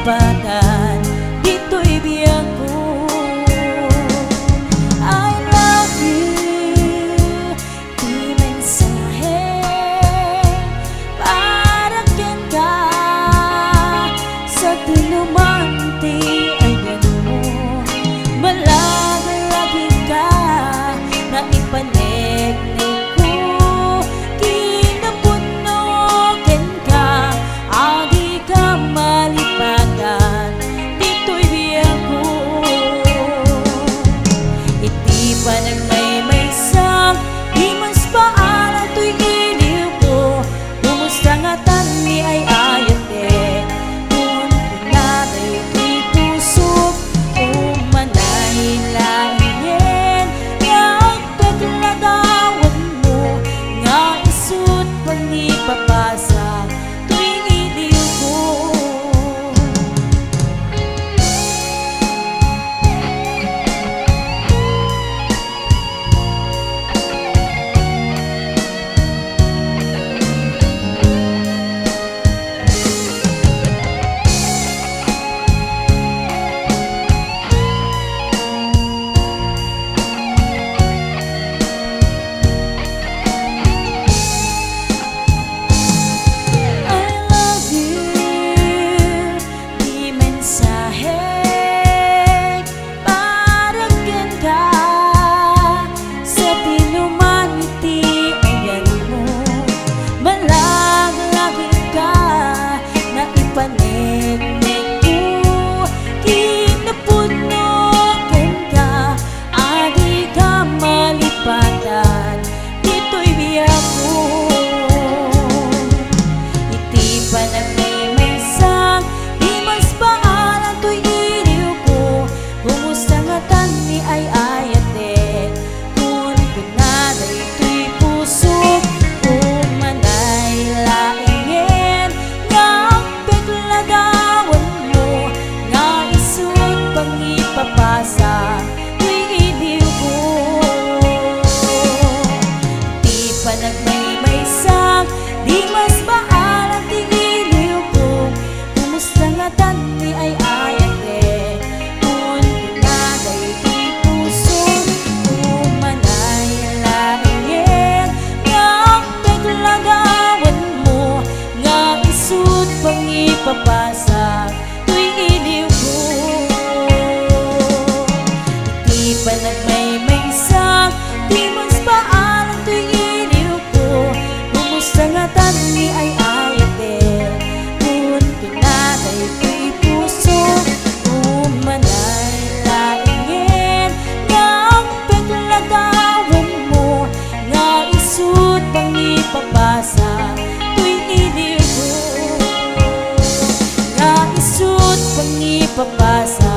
malipatan, dito'y biyag ko. I love you, di mensahe para kyan ka sa tinumante ay gano'n mo. Malagalagi ka na ipanegnig ko, kinapunokin ka, adi ka malipatan, dito'y biyag ko. Iti pa nagmaymaysang, di mas paalan to'y iliw ko. Kumusta nga tani ay ayat eh, kung pinaday to'y tusok, umanay laingen, yang pagladawan mo, nga isut panipapasa, to'y iliw ko. Panegnig ko, kinapunokin ka, adi ka malipatan, dito'y biyag ko. Iti pa nagmaymaysang, di mas paalan to'y iliw ko. Kumusta nga tani ay ayat eh, kung pinaday to'y pusok, umanay laingen, lagawan mo, nga isut pangipapasa, to'y iliw ko. Di pa nagmaymaysang, di mas maalam ti iliw ko. Kumusta nga tani ay ayat eh, kung pinaday to'y pusok, umanay laingen, nga paglagawan mo, nga isut pangipapasa, to'y iliw ko. Di pa nagmaymaysang, di mas paalam to'y iliw ko. Kumusta nga tani ay ayat eh, kung pinaday to'y pusok, umanay laingen, nga paglagawan mo, nga isut pangipapasa, to'y iliw ko. Nga isut pangipapasa,